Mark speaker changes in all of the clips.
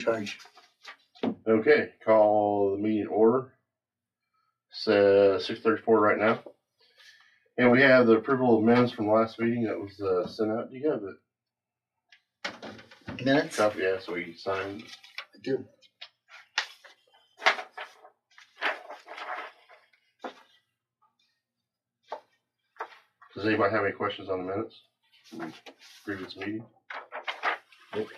Speaker 1: Charge.
Speaker 2: Okay, call the meeting order. It's 6:34 right now. And we have the approval of minutes from the last meeting that was sent out. Do you have the
Speaker 1: Minutes?
Speaker 2: copy? Yeah, so we signed.
Speaker 1: I do.
Speaker 2: Does anybody have any questions on the minutes from the previous meeting? Nope.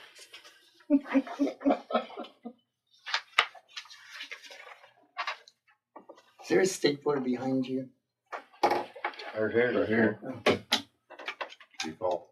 Speaker 1: Is there a stapler behind you?
Speaker 2: Right here. You call.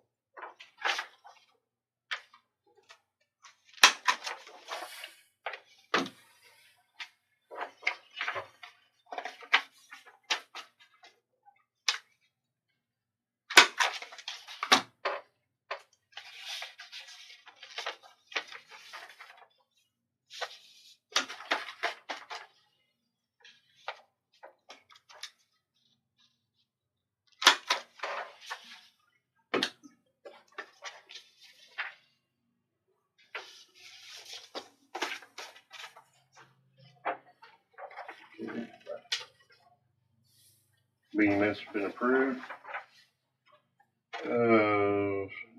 Speaker 2: Meeting minutes have been approved.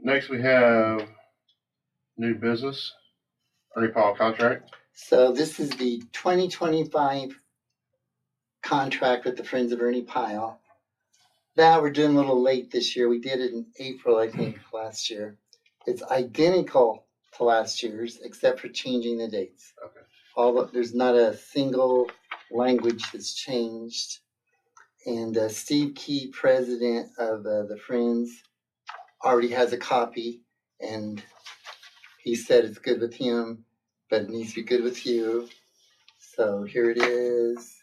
Speaker 2: Next we have new business, Ernie Paul contract.
Speaker 1: So this is the 2025 contract with the Friends of Ernie Pyle. That we're doing a little late this year. We did it in April, I think, last year. It's identical to last year's, except for changing the dates.
Speaker 2: Okay.
Speaker 1: There's not a single language that's changed. And Steve Key, president of the Friends, already has a copy, and he said it's good with him, but it needs to be good with you. So here it is.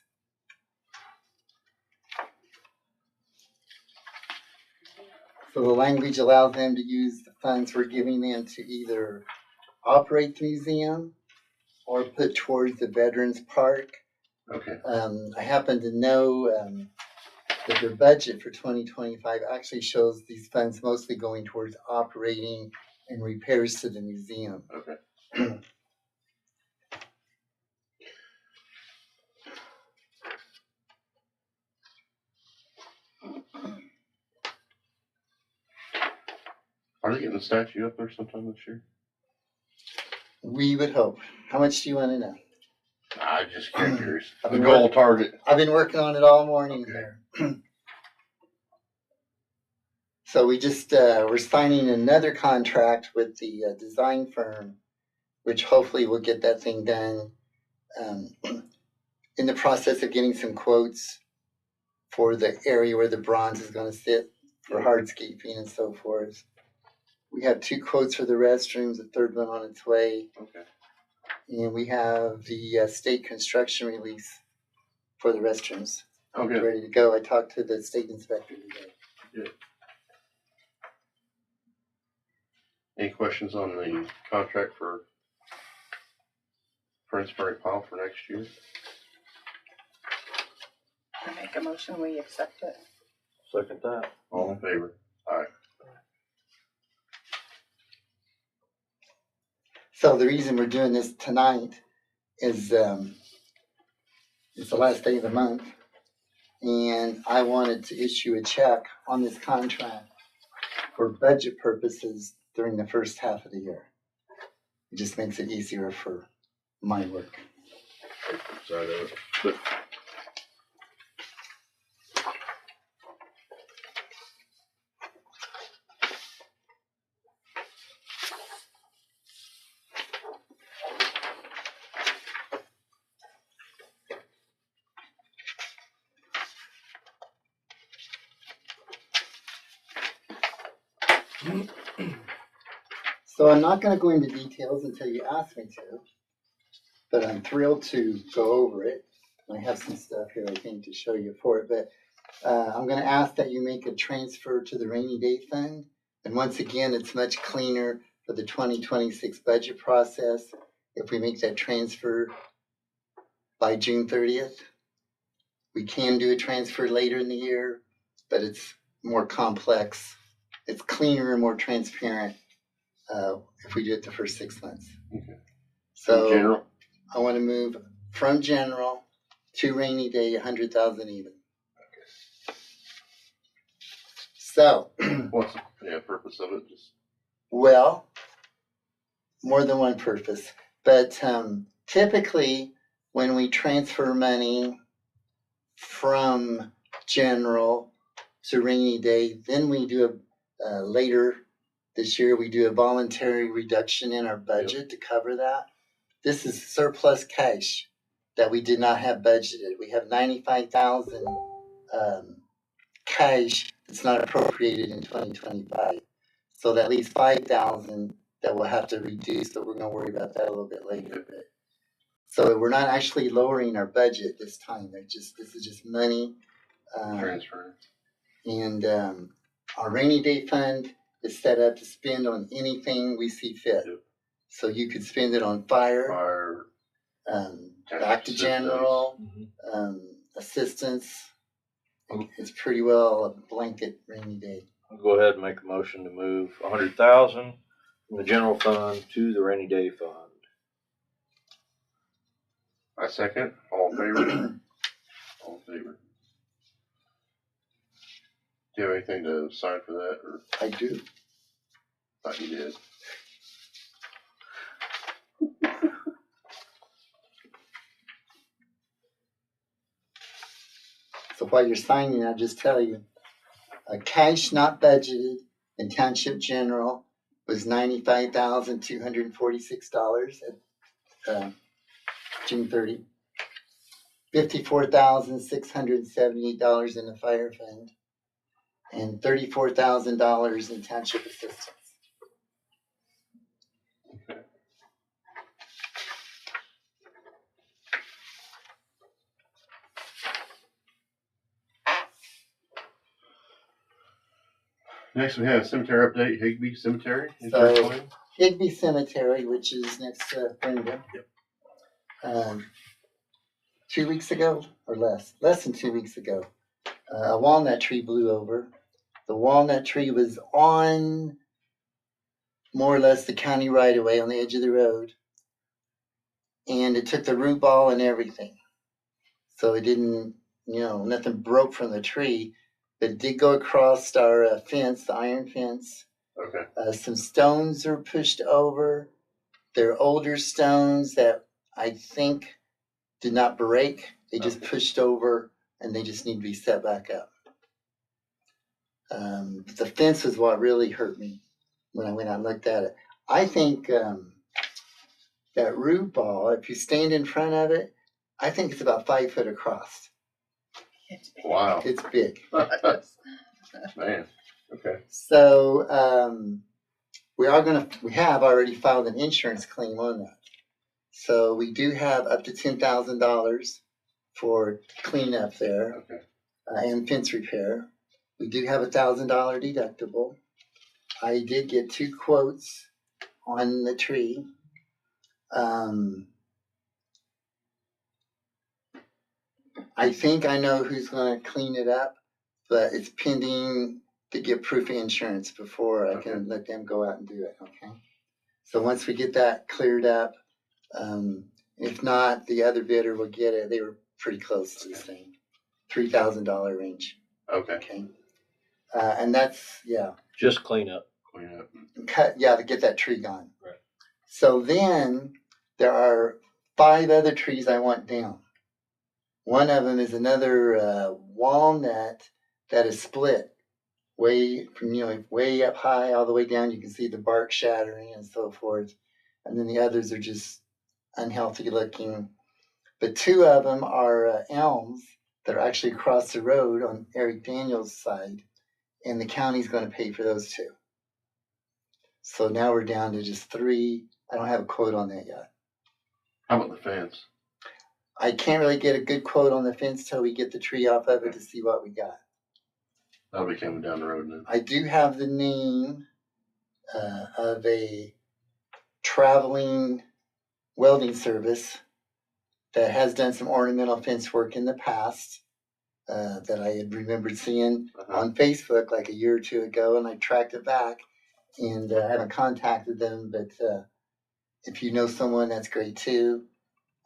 Speaker 1: So the language allows them to use the funds we're giving them to either operate the museum or put towards the Veterans Park.
Speaker 2: Okay.
Speaker 1: I happen to know that their budget for 2025 actually shows these funds mostly going towards operating and repairs to the museum.
Speaker 2: Okay. Are they getting the statue up there sometime this year?
Speaker 1: We would hope. How much do you want to know?
Speaker 2: I just get curious.
Speaker 1: I've
Speaker 2: The
Speaker 1: been
Speaker 2: goal
Speaker 1: working-
Speaker 2: target.
Speaker 1: I've been working on it all morning here. So we just, we're signing another contract with the design firm, which hopefully will get that thing done. In the process of getting some quotes for the area where the bronze is going to sit for hardscaping and so forth. We have 2 quotes for the restrooms, the third one on its way.
Speaker 2: Okay.
Speaker 1: And we have the state construction release for the restrooms.
Speaker 2: Okay.
Speaker 1: Ready to go. I talked to the state inspector today.
Speaker 2: Good. Any questions on the contract for Friends of Ernie Paul for next year?
Speaker 3: I make a motion, we accept it.
Speaker 4: Second that.
Speaker 2: All in favor? Aye.
Speaker 1: So the reason we're doing this tonight is it's the last day of the month, and I wanted to issue a check on this contract for budget purposes during the first half of the year. It just makes it easier for my work.
Speaker 2: Side of it. But
Speaker 1: So I'm not going to go into details until you ask me to, but I'm thrilled to go over it. I have some stuff here, I think, to show you for it, but I'm going to ask that you make a transfer to the rainy day fund. And once again, it's much cleaner for the 2026 budget process if we make that transfer by June 30th. We can do a transfer later in the year, but it's more complex. It's cleaner and more transparent if we do it the first 6 months.
Speaker 2: Okay.
Speaker 1: So
Speaker 2: general.
Speaker 1: I want to move from general to rainy day, 100,000 even. So,
Speaker 2: What's the purpose of it? Just
Speaker 1: well, more than one purpose, but typically when we transfer money from general to rainy day, then we do later this year, we do a voluntary reduction in our budget to cover that. This is surplus cash that we did not have budgeted. We have 95,000 cash that's not appropriated in 2025. So that leaves 5,000 that we'll have to reduce, but we're going to worry about that a little bit later. So we're not actually lowering our budget this time. This is just money.
Speaker 2: transfer.
Speaker 1: And our rainy day fund is set up to spend on anything we see fit.
Speaker 2: Yep.
Speaker 1: So you could spend it on fire, back to general, assistance. It's pretty well a blanket rainy day.
Speaker 4: I'll go ahead and make a motion to move 100,000 from the general fund to the rainy day fund.
Speaker 2: I second. All in favor? All in favor. Do you have anything to sign for that, or
Speaker 1: I do.
Speaker 2: thought you did?
Speaker 1: So while you're signing, I'll just tell you, cash not budgeted in Township General was $95,246 at June 30. $54,678 in the fire fund, and $34,000 in township assistance.
Speaker 2: Next, we have cemetery update. Higby Cemetery.
Speaker 1: So, Higby Cemetery, which is next to Brenda.
Speaker 2: Yep.
Speaker 1: 2 weeks ago, or less than 2 weeks ago, a walnut tree blew over. The walnut tree was on more or less the county right of way on the edge of the road. And it took the root ball and everything. So it didn't, nothing broke from the tree, but it did go across our fence, the iron fence.
Speaker 2: Okay.
Speaker 1: Some stones are pushed over. They're older stones that I think did not break. They just pushed over and they just need to be set back up. The fence was what really hurt me when I went out and looked at it. I think that root ball, if you stand in front of it, I think it's about 5 foot across.
Speaker 2: Wow.
Speaker 1: It's big.
Speaker 2: Man. Okay.
Speaker 1: So we have already filed an insurance claim on that. So we do have up to $10,000 for cleanup there.
Speaker 2: Okay.
Speaker 1: And fence repair. We do have $1,000 deductible. I did get 2 quotes on the tree. I think I know who's going to clean it up, but it's pending to get proof of insurance before I can let them go out and do it. Okay. So once we get that cleared up, if not, the other bidder will get it. They were pretty close to the same $3,000 range.
Speaker 2: Okay.
Speaker 1: Okay. And that's,
Speaker 4: Just clean up.
Speaker 2: Clean up.
Speaker 1: to get that tree gone.
Speaker 4: Right.
Speaker 1: So then there are 5 other trees I want down. One of them is another walnut that is split way from, way up high all the way down. You can see the bark shattering and so forth. And then the others are just unhealthy looking. But 2 of them are elms that are actually across the road on Eric Daniels' side. And the county's going to pay for those 2. So now we're down to just 3. I don't have a quote on that yet.
Speaker 2: How about the fence?
Speaker 1: I can't really get a good quote on the fence till we get the tree off of it to see what we got.
Speaker 2: That'll be coming down the road then.
Speaker 1: I do have the name of a traveling welding service that has done some ornamental fence work in the past that I had remembered seeing on Facebook like a year or 2 ago, and I tracked it back, and I haven't contacted them, but If you know someone, that's great too.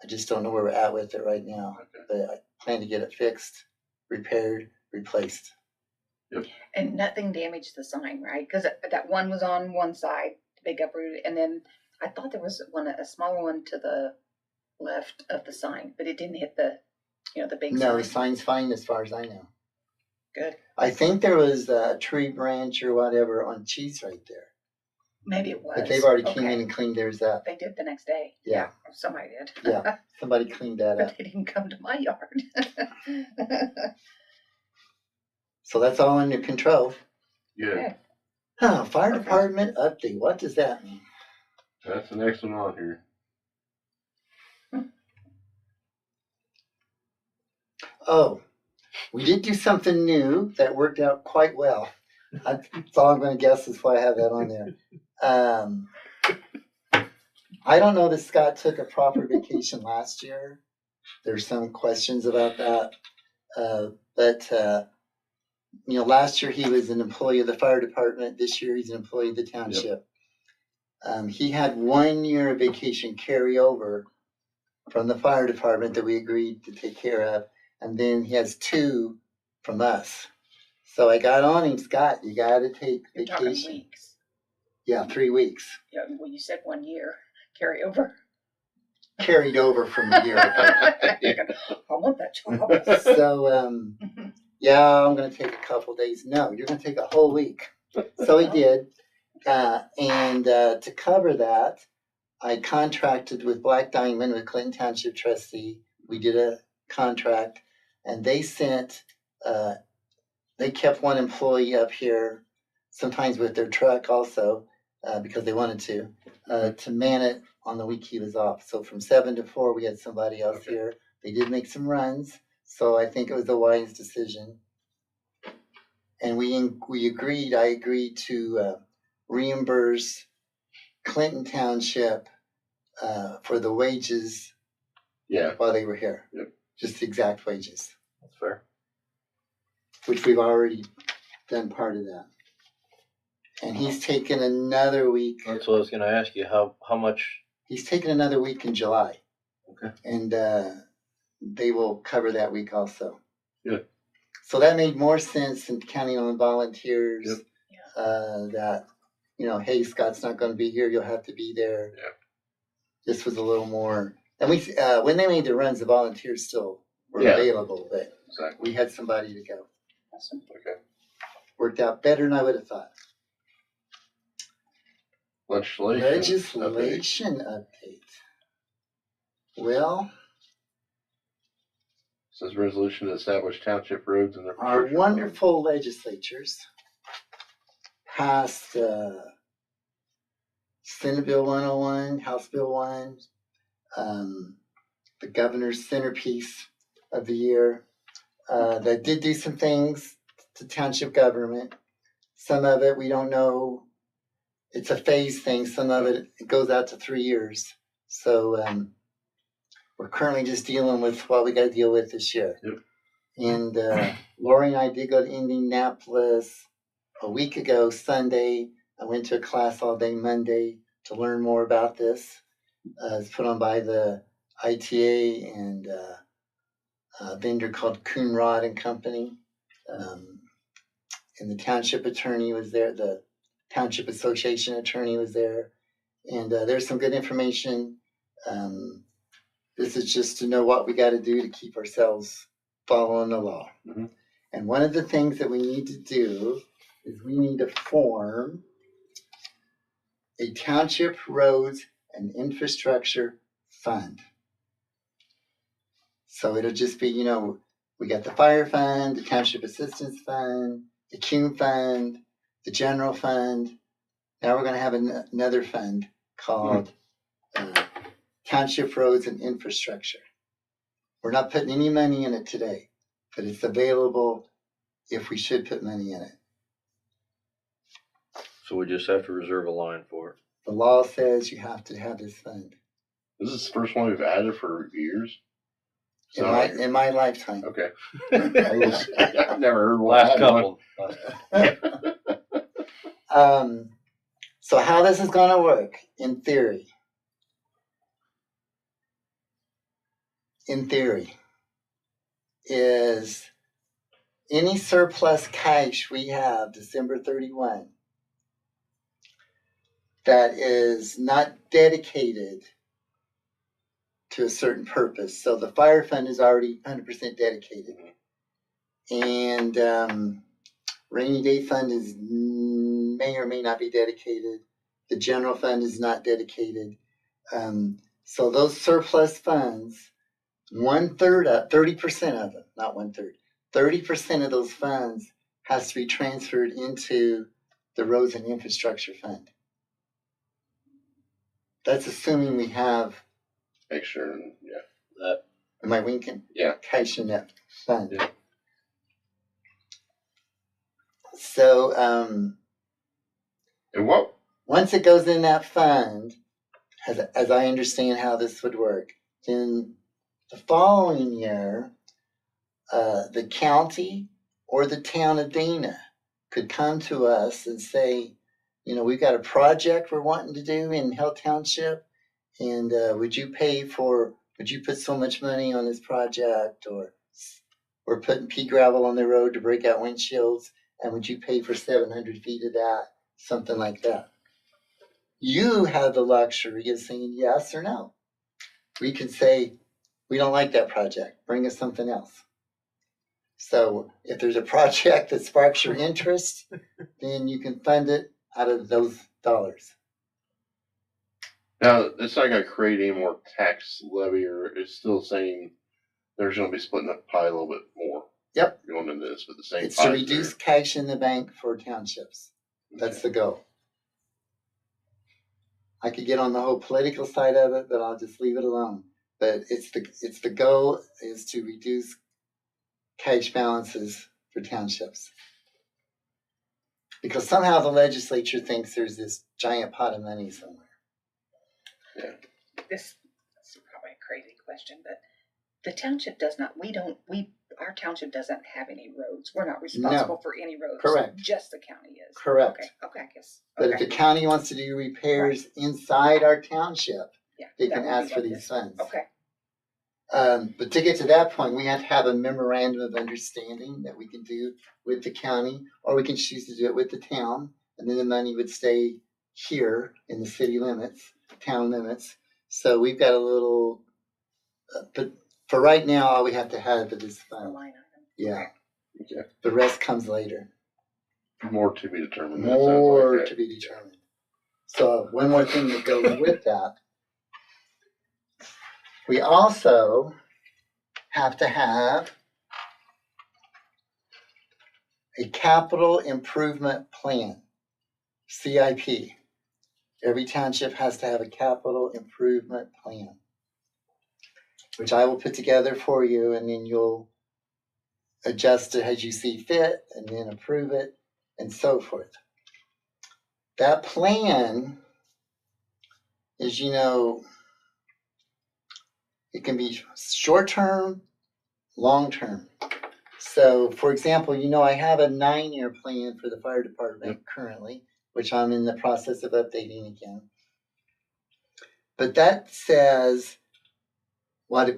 Speaker 1: I just don't know where we're at with it right now.
Speaker 2: Okay.
Speaker 1: But I plan to get it fixed, repaired, replaced.
Speaker 3: And nothing damaged the sign, right? Because that one was on one side, big uprooted, and then I thought there was a smaller one to the left of the sign, but it didn't hit the big
Speaker 1: No, the
Speaker 3: sign.
Speaker 1: sign's fine as far as I know.
Speaker 3: Good.
Speaker 1: I think there was a tree branch or whatever on Cheese right there.
Speaker 3: Maybe it was.
Speaker 1: But they've already came
Speaker 3: Okay.
Speaker 1: in and cleaned theirs up.
Speaker 3: They did the next day.
Speaker 1: Yeah.
Speaker 3: Somebody did.
Speaker 1: Yeah, somebody cleaned that up.
Speaker 3: But they didn't come to my yard.
Speaker 1: So that's all under control.
Speaker 2: Good.
Speaker 1: Huh, fire
Speaker 3: Okay.
Speaker 1: department update. What does that mean?
Speaker 2: That's the next one on here.
Speaker 1: Oh, we did do something new that worked out quite well. That's all I'm going to guess is why I have that on there. I don't know that Scott took a proper vacation last year. There's some questions about that. But last year he was an employee of the fire department. This year he's an employee of the township. He had 1 year of vacation carry over from the fire department that we agreed to take care of. And then he has 2 from us. So I got on him, Scott, you got to take
Speaker 3: You're talking
Speaker 1: vacation.
Speaker 3: weeks.
Speaker 1: Yeah, 3 weeks.
Speaker 3: Yeah, well, you said 1 year carry over.
Speaker 1: Carried over from the year ago.
Speaker 3: I want that job.
Speaker 1: So, yeah, I'm going to take a couple days. No, you're going to take a whole week. So he did. And to cover that, I contracted with Black Diamond, with Clinton Township trustee. We did a contract, and they sent, they kept 1 employee up here, sometimes with their truck also, because they wanted to man it on the week he was off. So from 7 to 4, we had somebody else
Speaker 2: Okay.
Speaker 1: here. They did make some runs, so I think it was a wise decision. And I agreed to reimburse Clinton Township for the wages
Speaker 2: Yeah.
Speaker 1: while they were here.
Speaker 2: Yep.
Speaker 1: Just the exact wages,
Speaker 4: That's fair.
Speaker 1: which we've already done part of that. And he's taken another week.
Speaker 4: That's what I was gonna ask you, how much,
Speaker 1: He's taken another week in July.
Speaker 4: Okay.
Speaker 1: And they will cover that week also.
Speaker 2: Good.
Speaker 1: So that made more sense than counting on volunteers.
Speaker 2: Yep.
Speaker 1: That, hey, Scott's not going to be here. You'll have to be there.
Speaker 2: Yeah.
Speaker 1: This was a little more. And when they made the runs, the volunteers still were
Speaker 2: Yeah.
Speaker 1: available, but
Speaker 2: Exactly.
Speaker 1: we had somebody to go.
Speaker 3: Awesome.
Speaker 2: Okay.
Speaker 1: Worked out better than I would have thought. Legislation update. Well,
Speaker 2: Says resolution to establish township roads and their.
Speaker 1: our wonderful legislatures passed Senate Bill 101, House Bill 1, the governor's centerpiece of the year, that did do some things to township government. Some of it we don't know. It's a phase thing. Some of it goes out to 3 years. So we're currently just dealing with what we got to deal with this year.
Speaker 2: Yep.
Speaker 1: And Lori and I did go to Indianapolis a week ago, Sunday. I went to a class all day Monday to learn more about this. It's put on by the ITA and a vendor called Coonrod and Company. And the township attorney was there. The Township Association attorney was there. And there's some good information. This is just to know what we got to do to keep ourselves following the law.
Speaker 2: Mhm.
Speaker 1: And one of the things that we need to do is we need to form a township roads and infrastructure fund. So it'll just be, we got the fire fund, the township assistance fund, the CUNE fund, the general fund. Now we're going to have another fund called Township Roads and Infrastructure. We're not putting any money in it today, but it's available if we should put money in it.
Speaker 4: so we just have to reserve a line for it?
Speaker 1: The law says you have to have this fund
Speaker 2: This is the first one we've added for years.
Speaker 1: in
Speaker 2: So,
Speaker 1: my lifetime.
Speaker 2: okay. I've never heard one.
Speaker 4: Last couple.
Speaker 1: So how this is going to work, in theory, in theory, is any surplus cash we have December 31 that is not dedicated to a certain purpose. So the fire fund is already 100% dedicated. And rainy day fund is may or may not be dedicated. The general fund is not dedicated. So those surplus funds, 1/3 of 30% of them, not 1/3, 30% of those funds has to be transferred into the roads and infrastructure fund. That's assuming we have,
Speaker 2: Extra, and yeah.
Speaker 1: am I winking?
Speaker 2: Yeah.
Speaker 1: Cash in that fund.
Speaker 2: Yeah.
Speaker 1: So
Speaker 2: And what?
Speaker 1: once it goes in that fund, as I understand how this would work, then the following year, the county or the town of Dana could come to us and say, you know, we've got a project we're wanting to do in Helt Township, and would you put so much money on this project, or we're putting pea gravel on the road to break out windshields, and would you pay for 700 feet of that, something like that. You have the luxury of saying yes or no. We could say, we don't like that project, bring us something else. So if there's a project that sparks your interest, then you can fund it out of those dollars.
Speaker 2: Now, it's not going to create any more tax levy, or it's still saying there's going to be splitting up the pie a little bit more.
Speaker 1: Yep.
Speaker 2: Going into this with the same.
Speaker 1: It's to reduce cash in the bank for townships. That's the goal. I could get on the whole political side of it, but I'll just leave it alone. But it's the goal is to reduce cash balances for townships. Because somehow the legislature thinks there's this giant pot of money somewhere.
Speaker 2: Yeah.
Speaker 3: This is probably a crazy question, but the township does not, our township doesn't have any roads. We're not responsible for any roads.
Speaker 1: Correct.
Speaker 3: Just the county is.
Speaker 1: Correct.
Speaker 3: Okay, I guess.
Speaker 1: But if the county wants to do repairs inside our township,
Speaker 3: yeah,
Speaker 1: they can ask for these funds.
Speaker 3: Okay.
Speaker 1: But to get to that point, we have to have a memorandum of understanding that we can do with the county, or we can choose to do it with the town, and then the money would stay here in the city limits, town limits. So we've got a little, but for right now, all we have to have is this fund.
Speaker 3: Line item.
Speaker 1: Yeah.
Speaker 2: Okay.
Speaker 1: The rest comes later.
Speaker 2: More to be determined.
Speaker 1: More
Speaker 2: like
Speaker 1: to be determined. So one more thing that goes with that. We also have to have a capital improvement plan, CIP. Every township has to have a capital improvement plan, which I will put together for you, and then you'll adjust it as you see fit, and then approve it, and so forth. That plan is, it can be short-term, long-term. So, for example, I have a 9-year plan for the fire department currently, which I'm in the process of updating again. But that says what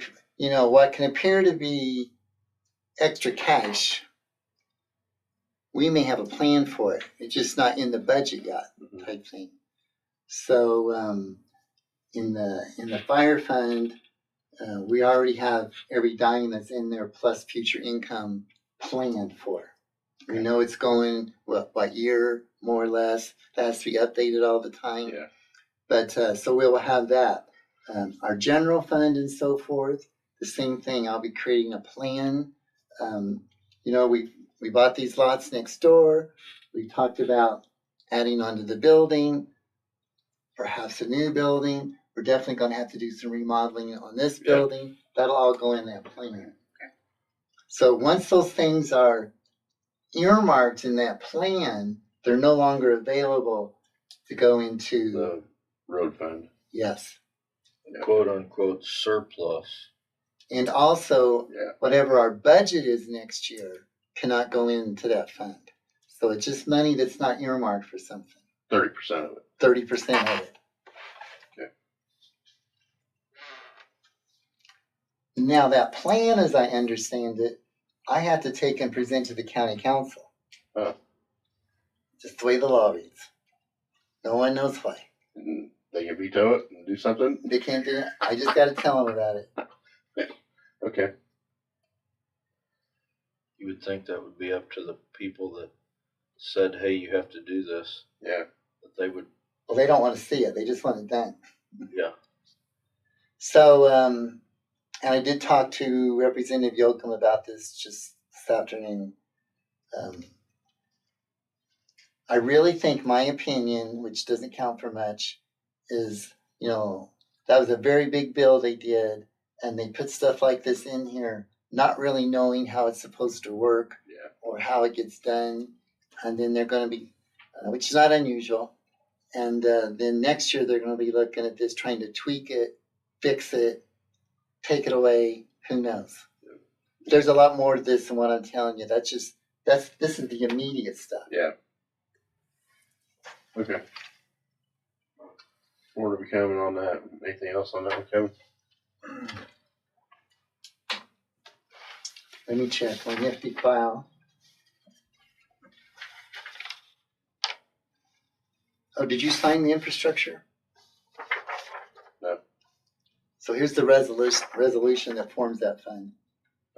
Speaker 1: can appear to be extra cash. We may have a plan for it. It's just not in the budget yet, type thing. So, in the fire fund, we already have every dime that's in there plus future income planned for. We know it's going what year, more or less. That has to be updated all the time.
Speaker 2: Yeah.
Speaker 1: But so we'll have that. Our general fund and so forth, the same thing. I'll be creating a plan. We bought these lots next door. We talked about adding onto the building, perhaps a new building. We're definitely going to have to do some remodeling on this building. That'll all go in that plan.
Speaker 3: Okay.
Speaker 1: So once those things are earmarked in that plan, they're no longer available to go into
Speaker 2: the road fund.
Speaker 1: Yes.
Speaker 4: Quote unquote surplus.
Speaker 1: And also, whatever our budget is next year cannot go into that fund. So it's just money that's not earmarked for something.
Speaker 2: 30% of it.
Speaker 1: 30% of it.
Speaker 2: Okay.
Speaker 1: Now that plan, as I understand it, I have to take and present to the county council.
Speaker 2: Oh.
Speaker 1: Just the way the law reads. No one knows why.
Speaker 2: And they can veto it and do something?
Speaker 1: They can't do it. I just gotta tell them about it.
Speaker 2: Okay.
Speaker 4: You would think that would be up to the people that said, hey, you have to do this,
Speaker 2: Yeah.
Speaker 4: that they would,
Speaker 1: Well, they don't want to see it. They just want it done.
Speaker 4: yeah.
Speaker 1: So, and I did talk to Representative Yoakum about this just this afternoon. I really think my opinion, which doesn't count for much, is, that was a very big bill they did, and they put stuff like this in here, not really knowing how it's supposed to work or how it gets done. And then they're going to be, which is not unusual. And then next year they're going to be looking at this, trying to tweak it, fix it, take it away. Who knows? There's a lot more to this than what I'm telling you. This is the immediate stuff.
Speaker 2: Yeah. Okay. More to be coming on that. Anything else on that one, Kevin?
Speaker 1: Let me check my nifty file. Oh, did you sign the infrastructure?
Speaker 2: No.
Speaker 1: So here's the resolution that forms that fund.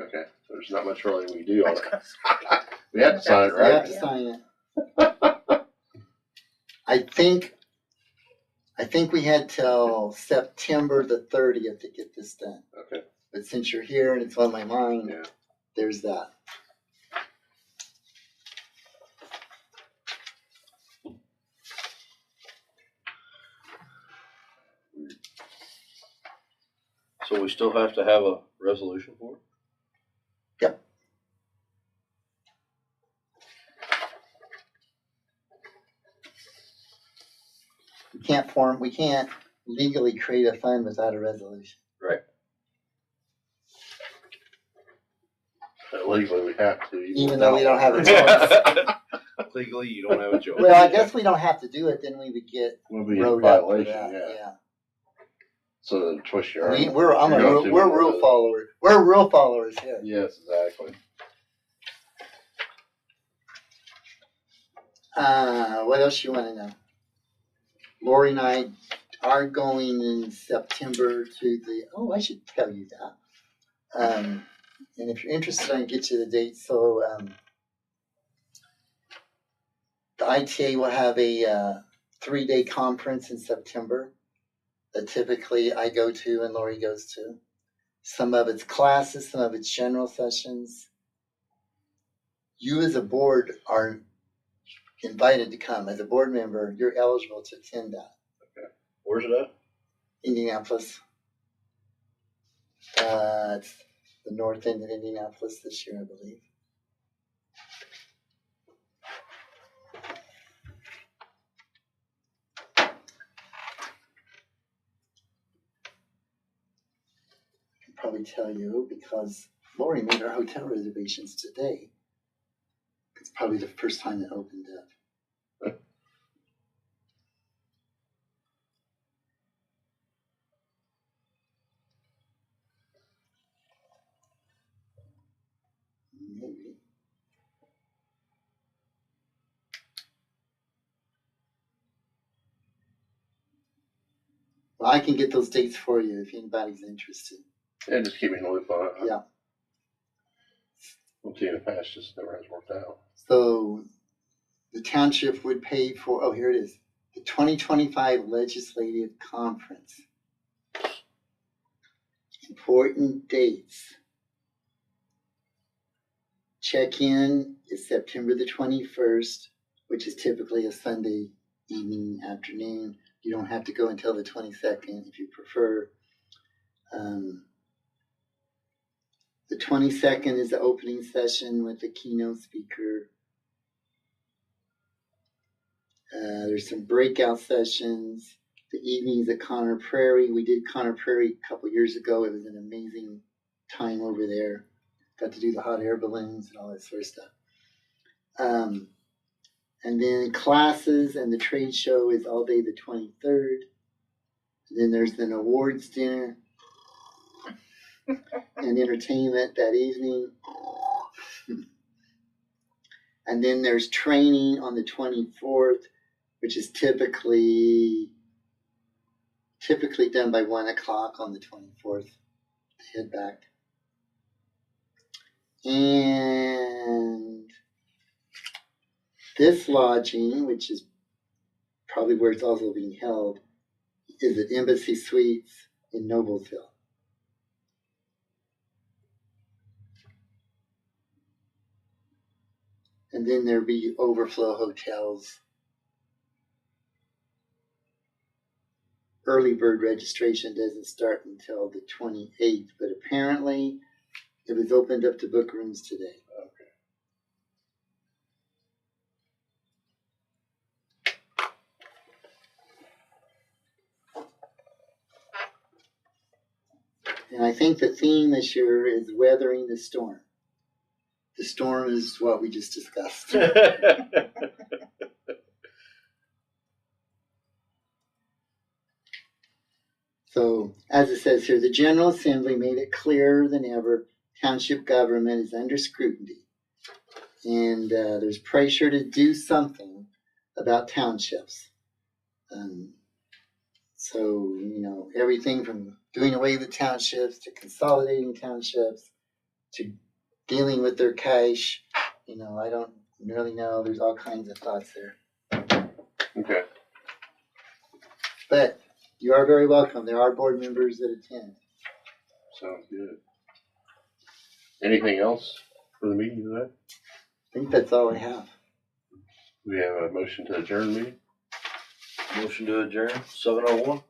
Speaker 2: Okay. So there's not much really we do on it. We have to sign it,
Speaker 1: You
Speaker 2: right?
Speaker 1: have to sign it. I think we had till September the 30th to get this done.
Speaker 2: Okay.
Speaker 1: But since you're here and it's on my mind,
Speaker 2: Yeah.
Speaker 1: there's that.
Speaker 4: So we still have to have a resolution for it?
Speaker 1: Yep. We can't legally create a fund without a resolution.
Speaker 4: Right.
Speaker 2: Legally, we have to.
Speaker 1: Even though we don't have a choice.
Speaker 4: Legally, you don't have a choice.
Speaker 1: Well, I guess we don't have to do it, then we would get
Speaker 2: We'll be in
Speaker 1: wrote up for
Speaker 2: violation,
Speaker 1: that.
Speaker 2: yeah. So then twist your arm.
Speaker 1: We're rule followers. We're rule followers here.
Speaker 2: Yes, exactly.
Speaker 1: What else you want to know? Lori and I are going in September to I should tell you that. And if you're interested, I can get you the date. So the ITA will have a 3-day conference in September that typically I go to and Lori goes to. Some of it's classes, some of it's general sessions. You as a board are invited to come. As a board member, you're eligible to attend that.
Speaker 2: Okay.
Speaker 4: Where's it at?
Speaker 1: Indianapolis. It's the north end of Indianapolis this year, I believe. I can probably tell you because Lori made our hotel reservations today. It's probably the first time it opened up. Maybe. Well, I can get those dates for you if anybody's interested.
Speaker 2: Yeah, just keep me in the loop on it.
Speaker 1: Yeah.
Speaker 2: We'll see in the past, just never has worked out.
Speaker 1: So the township would pay for, here it is, the 2025 Legislative Conference. Important dates. Check-in is September the 21st, which is typically a Sunday evening, afternoon. You don't have to go until the 22nd if you prefer. The 22nd is the opening session with the keynote speaker. There's some breakout sessions. The evenings at Conner Prairie. We did Conner Prairie a couple years ago. It was an amazing time over there. Got to do the hot air balloons and all that sort of stuff. And then classes and the trade show is all day the 23rd. And then there's an awards dinner. and entertainment that evening. And then there's training on the 24th, which is typically done by 1 o'clock on the 24th to head back. And this lodging, which is probably where it's also being held, is at Embassy Suites in Noblesville. And then there'll be overflow hotels. Early bird registration doesn't start until the 28th, but apparently it was opened up to book rooms today. And I think the theme this year is weathering the storm. The storm is what we just discussed. So, as it says here, the General Assembly made it clearer than ever township government is under scrutiny. And there's pressure to do something about townships. So, everything from doing away with townships to consolidating townships to dealing with their cash. I don't really know. There's all kinds of thoughts there.
Speaker 2: Okay.
Speaker 1: But you are very welcome. There are board members that attend.
Speaker 2: Sounds good. Anything else for the meeting today?
Speaker 1: I think that's all I have.
Speaker 2: We have a motion to adjourn the meeting.
Speaker 4: Motion to adjourn, 7:01.